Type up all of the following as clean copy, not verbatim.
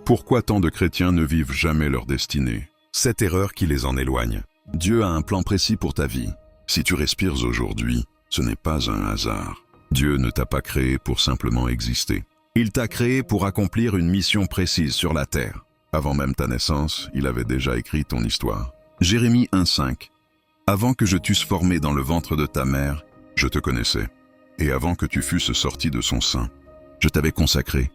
Pourquoi tant de chrétiens ne vivent jamais leur destinée? Cette erreur qui les en éloigne. Dieu a un plan précis pour ta vie. Si tu respires aujourd'hui, ce n'est pas un hasard. Dieu ne t'a pas créé pour simplement exister. Il t'a créé pour accomplir une mission précise sur la terre. Avant même ta naissance, il avait déjà écrit ton histoire. Jérémie 1,5. Avant que je t'eusse formé dans le ventre de ta mère, je te connaissais. Et avant que tu fusses sorti de son sein, je t'avais consacré.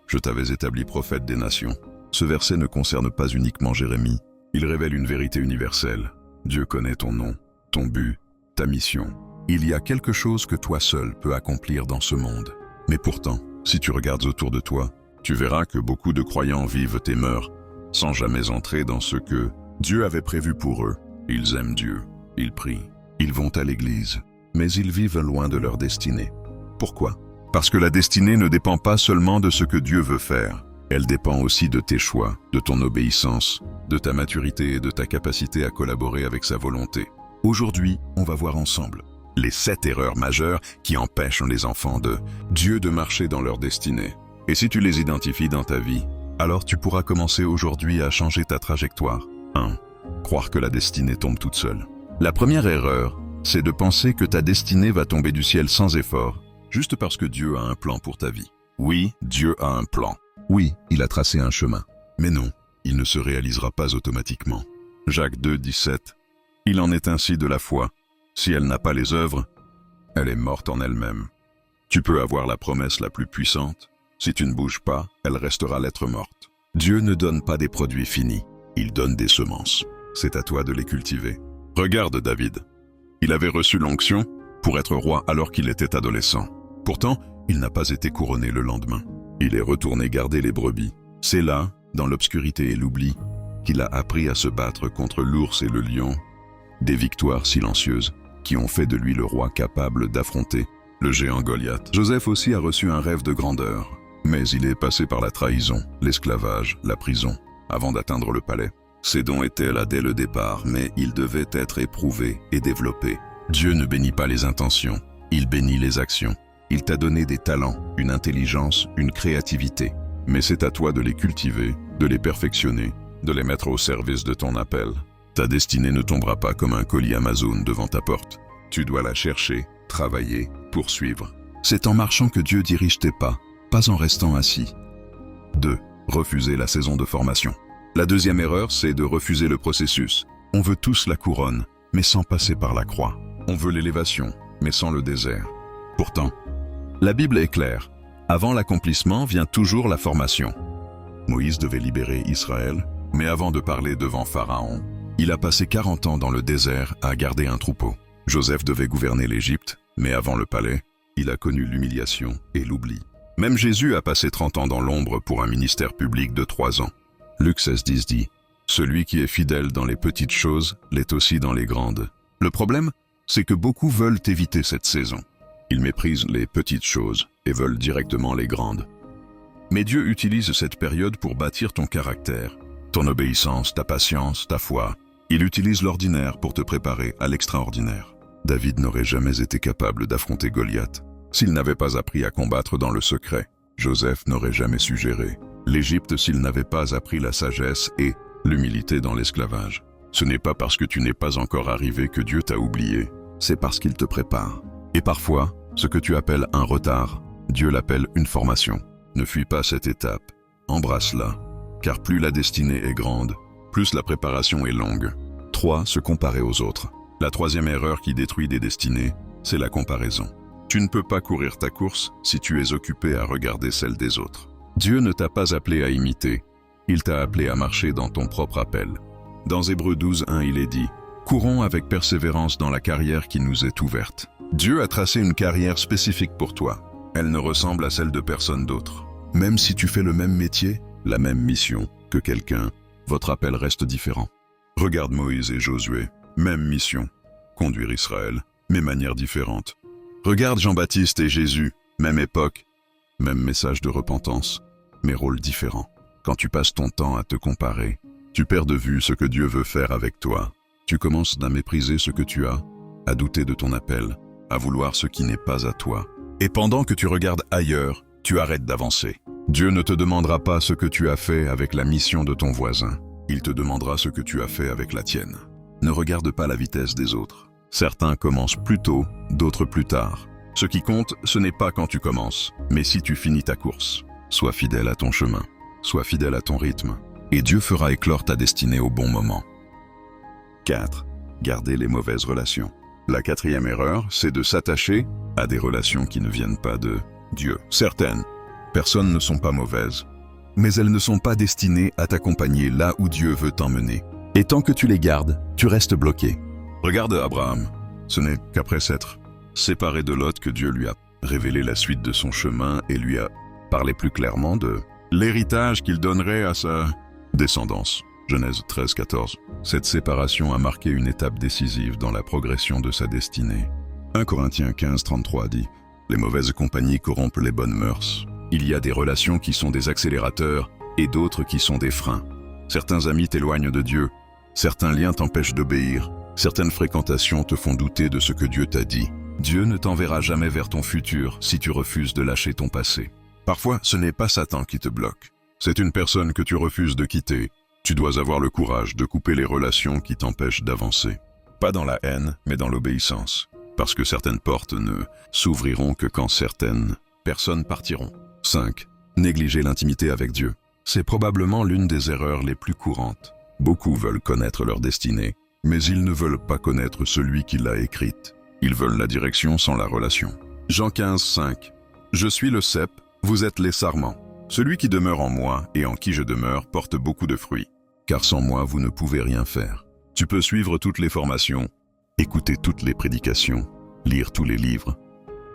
Je t'avais établi prophète des nations. Ce verset ne concerne pas uniquement Jérémie. Il révèle une vérité universelle. Dieu connaît ton nom, ton but, ta mission. Il y a quelque chose que toi seul peux accomplir dans ce monde. Mais pourtant, si tu regardes autour de toi, tu verras que beaucoup de croyants vivent et meurent sans jamais entrer dans ce que Dieu avait prévu pour eux. Ils aiment Dieu, ils prient, ils vont à l'église, mais ils vivent loin de leur destinée. Pourquoi? Parce que la destinée ne dépend pas seulement de ce que Dieu veut faire. Elle dépend aussi de tes choix, de ton obéissance, de ta maturité et de ta capacité à collaborer avec sa volonté. Aujourd'hui, on va voir ensemble les 7 erreurs majeures qui empêchent les enfants de Dieu de marcher dans leur destinée. Et si tu les identifies dans ta vie, alors tu pourras commencer aujourd'hui à changer ta trajectoire. 1. Croire que la destinée tombe toute seule. La première erreur, c'est de penser que ta destinée va tomber du ciel sans effort, juste parce que Dieu a un plan pour ta vie. Oui, Dieu a un plan. Oui, il a tracé un chemin. Mais non, il ne se réalisera pas automatiquement. Jacques 2,17. Il en est ainsi de la foi. Si elle n'a pas les œuvres, elle est morte en elle-même. Tu peux avoir la promesse la plus puissante. Si tu ne bouges pas, elle restera lettre morte. Dieu ne donne pas des produits finis. Il donne des semences. C'est à toi de les cultiver. Regarde David. Il avait reçu l'onction pour être roi alors qu'il était adolescent. Pourtant, il n'a pas été couronné le lendemain. Il est retourné garder les brebis. C'est là, dans l'obscurité et l'oubli, qu'il a appris à se battre contre l'ours et le lion. Des victoires silencieuses qui ont fait de lui le roi capable d'affronter le géant Goliath. Joseph aussi a reçu un rêve de grandeur, mais il est passé par la trahison, l'esclavage, la prison, avant d'atteindre le palais. Ses dons étaient là dès le départ, mais ils devaient être éprouvés et développés. Dieu ne bénit pas les intentions, il bénit les actions. Il t'a donné des talents, une intelligence, une créativité. Mais c'est à toi de les cultiver, de les perfectionner, de les mettre au service de ton appel. Ta destinée ne tombera pas comme un colis Amazon devant ta porte. Tu dois la chercher, travailler, poursuivre. C'est en marchant que Dieu dirige tes pas en restant assis. 2. Refuser la saison de formation. La deuxième erreur, c'est de refuser le processus. On veut tous la couronne, mais sans passer par la croix. On veut l'élévation, mais sans le désert. Pourtant, la Bible est claire. Avant l'accomplissement vient toujours la formation. Moïse devait libérer Israël, mais avant de parler devant Pharaon, il a passé 40 ans dans le désert à garder un troupeau. Joseph devait gouverner l'Égypte, mais avant le palais, il a connu l'humiliation et l'oubli. Même Jésus a passé 30 ans dans l'ombre pour un ministère public de 3 ans. Luc 16,10 dit « Celui qui est fidèle dans les petites choses l'est aussi dans les grandes. » Le problème, c'est que beaucoup veulent éviter cette saison. Ils méprisent les petites choses et veulent directement les grandes. Mais Dieu utilise cette période pour bâtir ton caractère, ton obéissance, ta patience, ta foi. Il utilise l'ordinaire pour te préparer à l'extraordinaire. David n'aurait jamais été capable d'affronter Goliath s'il n'avait pas appris à combattre dans le secret. Joseph n'aurait jamais su gérer l'Égypte s'il n'avait pas appris la sagesse et l'humilité dans l'esclavage. Ce n'est pas parce que tu n'es pas encore arrivé que Dieu t'a oublié, c'est parce qu'il te prépare. Et parfois, ce que tu appelles un retard, Dieu l'appelle une formation. Ne fuis pas cette étape, embrasse-la, car plus la destinée est grande, plus la préparation est longue. 3. Se comparer aux autres. La troisième erreur qui détruit des destinées, c'est la comparaison. Tu ne peux pas courir ta course si tu es occupé à regarder celle des autres. Dieu ne t'a pas appelé à imiter, il t'a appelé à marcher dans ton propre appel. Dans Hébreux 12:1, il est dit « Courons avec persévérance dans la carrière qui nous est ouverte ». Dieu a tracé une carrière spécifique pour toi. Elle ne ressemble à celle de personne d'autre. Même si tu fais le même métier, la même mission que quelqu'un, votre appel reste différent. Regarde Moïse et Josué, même mission, conduire Israël, mais manière différente. Regarde Jean-Baptiste et Jésus, même époque, même message de repentance, mais rôles différents. Quand tu passes ton temps à te comparer, tu perds de vue ce que Dieu veut faire avec toi. Tu commences à mépriser ce que tu as, à douter de ton appel, à vouloir ce qui n'est pas à toi. Et pendant que tu regardes ailleurs, tu arrêtes d'avancer. Dieu ne te demandera pas ce que tu as fait avec la mission de ton voisin. Il te demandera ce que tu as fait avec la tienne. Ne regarde pas la vitesse des autres. Certains commencent plus tôt, d'autres plus tard. Ce qui compte, ce n'est pas quand tu commences, mais si tu finis ta course. Sois fidèle à ton chemin, sois fidèle à ton rythme, et Dieu fera éclore ta destinée au bon moment. 4. Garder les mauvaises relations. La 4e erreur, c'est de s'attacher à des relations qui ne viennent pas de Dieu. Certaines personnes ne sont pas mauvaises, mais elles ne sont pas destinées à t'accompagner là où Dieu veut t'emmener. Et tant que tu les gardes, tu restes bloqué. Regarde Abraham, ce n'est qu'après s'être séparé de Lot que Dieu lui a révélé la suite de son chemin et lui a parlé plus clairement de l'héritage qu'il donnerait à sa descendance. Genèse 13, 14. Cette séparation a marqué une étape décisive dans la progression de sa destinée. 1 Corinthiens 15, 33 dit « Les mauvaises compagnies corrompent les bonnes mœurs. Il y a des relations qui sont des accélérateurs et d'autres qui sont des freins. Certains amis t'éloignent de Dieu, certains liens t'empêchent d'obéir, certaines fréquentations te font douter de ce que Dieu t'a dit. Dieu ne t'enverra jamais vers ton futur si tu refuses de lâcher ton passé. Parfois, ce n'est pas Satan qui te bloque. C'est une personne que tu refuses de quitter. Tu dois avoir le courage de couper les relations qui t'empêchent d'avancer. Pas dans la haine, mais dans l'obéissance. Parce que certaines portes ne s'ouvriront que quand certaines personnes partiront. 5. Négliger l'intimité avec Dieu. C'est probablement l'une des erreurs les plus courantes. Beaucoup veulent connaître leur destinée, mais ils ne veulent pas connaître celui qui l'a écrite. Ils veulent la direction sans la relation. Jean 15, 5. Je suis le cep, vous êtes les sarments. Celui qui demeure en moi et en qui je demeure porte beaucoup de fruits. Car sans moi, vous ne pouvez rien faire. Tu peux suivre toutes les formations, écouter toutes les prédications, lire tous les livres.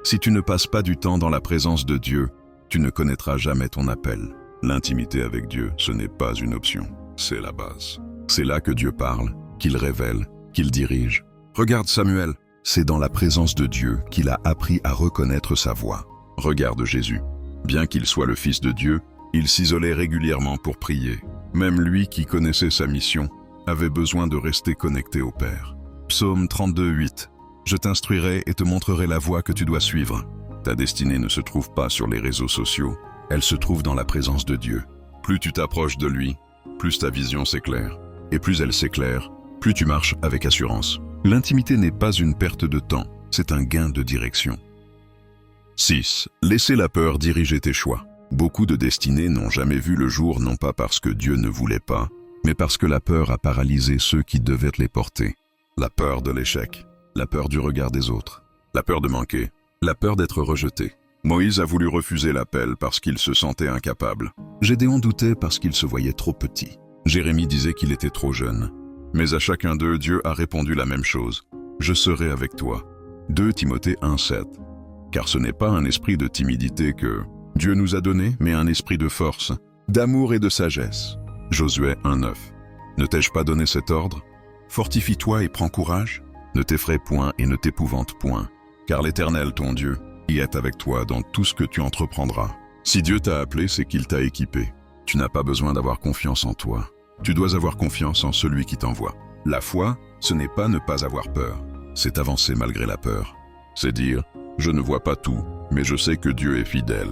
Si tu ne passes pas du temps dans la présence de Dieu, tu ne connaîtras jamais ton appel. L'intimité avec Dieu, ce n'est pas une option, c'est la base. C'est là que Dieu parle, qu'il révèle, qu'il dirige. Regarde Samuel, c'est dans la présence de Dieu qu'il a appris à reconnaître sa voix. Regarde Jésus. Bien qu'il soit le Fils de Dieu, il s'isolait régulièrement pour prier. Même lui qui connaissait sa mission avait besoin de rester connecté au Père. Psaume 32, 8. Je t'instruirai et te montrerai la voie que tu dois suivre. Ta destinée ne se trouve pas sur les réseaux sociaux, elle se trouve dans la présence de Dieu. Plus tu t'approches de lui, plus ta vision s'éclaire. Et plus elle s'éclaire, plus tu marches avec assurance. L'intimité n'est pas une perte de temps, c'est un gain de direction. 6. Laissez la peur diriger tes choix. Beaucoup de destinées n'ont jamais vu le jour non pas parce que Dieu ne voulait pas, mais parce que la peur a paralysé ceux qui devaient les porter. La peur de l'échec, la peur du regard des autres, la peur de manquer, la peur d'être rejeté. Moïse a voulu refuser l'appel parce qu'il se sentait incapable. Gédéon doutait parce qu'il se voyait trop petit. Jérémie disait qu'il était trop jeune. Mais à chacun d'eux, Dieu a répondu la même chose. Je serai avec toi. 2 Timothée 1, 7. Car ce n'est pas un esprit de timidité que Dieu nous a donné, mais un esprit de force, d'amour et de sagesse. Josué 1, 9. Ne t'ai-je pas donné cet ordre? Fortifie-toi et prends courage. Ne t'effraie point et ne t'épouvante point, car l'Éternel, ton Dieu, y est avec toi dans tout ce que tu entreprendras. Si Dieu t'a appelé, c'est qu'il t'a équipé. Tu n'as pas besoin d'avoir confiance en toi. Tu dois avoir confiance en celui qui t'envoie. La foi, ce n'est pas ne pas avoir peur. C'est avancer malgré la peur. C'est dire, je ne vois pas tout, mais je sais que Dieu est fidèle.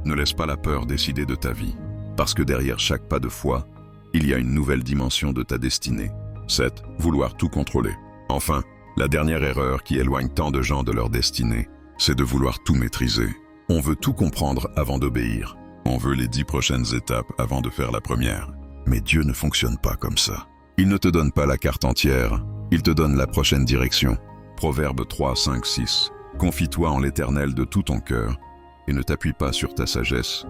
Ne laisse pas la peur décider de ta vie, parce que derrière chaque pas de foi, il y a une nouvelle dimension de ta destinée. 7. Vouloir tout contrôler. Enfin, la dernière erreur qui éloigne tant de gens de leur destinée, c'est de vouloir tout maîtriser. On veut tout comprendre avant d'obéir. On veut les 10 prochaines étapes avant de faire la première. Mais Dieu ne fonctionne pas comme ça. Il ne te donne pas la carte entière, il te donne la prochaine direction. Proverbe 3, 5, 6. Confie-toi en l'Éternel de tout ton cœur, et ne t'appuie pas sur ta sagesse.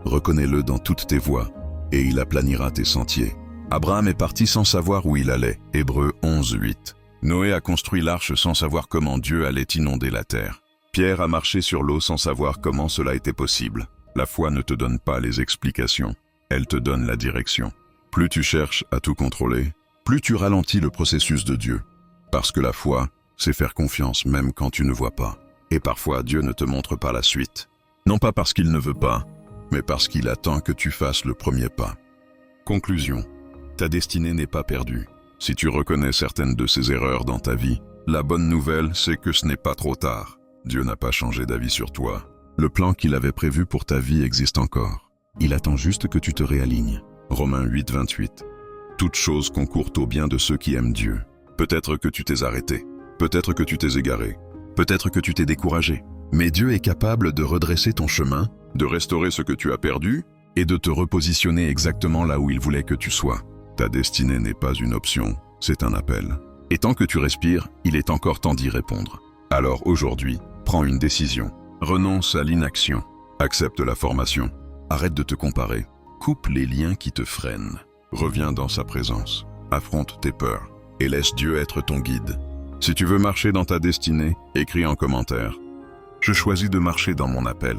Reconnais-le dans toutes tes voies, et il aplanira tes sentiers. Abraham est parti sans savoir où il allait. Hébreux 11, 8. Noé a construit l'arche sans savoir comment Dieu allait inonder la terre. Pierre a marché sur l'eau sans savoir comment cela était possible. La foi ne te donne pas les explications, elle te donne la direction. Plus tu cherches à tout contrôler, plus tu ralentis le processus de Dieu. Parce que la foi, c'est faire confiance même quand tu ne vois pas. Et parfois, Dieu ne te montre pas la suite. Non pas parce qu'il ne veut pas, mais parce qu'il attend que tu fasses le premier pas. Conclusion. Ta destinée n'est pas perdue. Si tu reconnais certaines de ces erreurs dans ta vie, la bonne nouvelle, c'est que ce n'est pas trop tard. Dieu n'a pas changé d'avis sur toi. Le plan qu'il avait prévu pour ta vie existe encore. Il attend juste que tu te réalignes. Romains 8, 28. Toute chose concourt au bien de ceux qui aiment Dieu. Peut-être que tu t'es arrêté. Peut-être que tu t'es égaré. Peut-être que tu t'es découragé. Mais Dieu est capable de redresser ton chemin, de restaurer ce que tu as perdu et de te repositionner exactement là où il voulait que tu sois. Ta destinée n'est pas une option, c'est un appel. Et tant que tu respires, il est encore temps d'y répondre. Alors aujourd'hui, prends une décision. Renonce à l'inaction. Accepte la formation. Arrête de te comparer. Coupe les liens qui te freinent. Reviens dans sa présence. Affronte tes peurs et laisse Dieu être ton guide. Si tu veux marcher dans ta destinée, écris en commentaire. Je choisis de marcher dans mon appel.